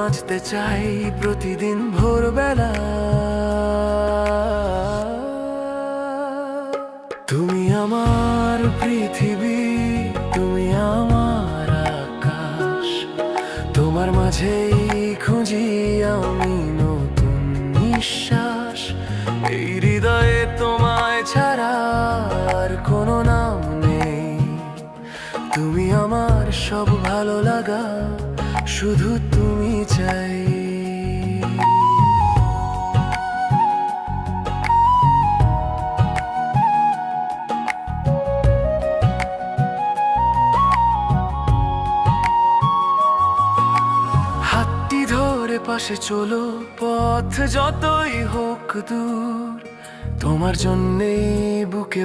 বাঁচতে চাই প্রতিদিন ভোরবেলা। তুমি আমার পৃথিবী, তুমি আমার আকাশ, তোমার মাঝেই খুঁজি আমি নতুন নিঃশ্বাস। এই হৃদয়ে তোমায় ছাড়া আর কোনো নাম নেই। তুমি আমার সব ভালো লাগা, শুধু তুমি চাই। হাতটি ধরে পাশে চলো, পথ যতই হোক দূর, তোমার জন্যেই বুকে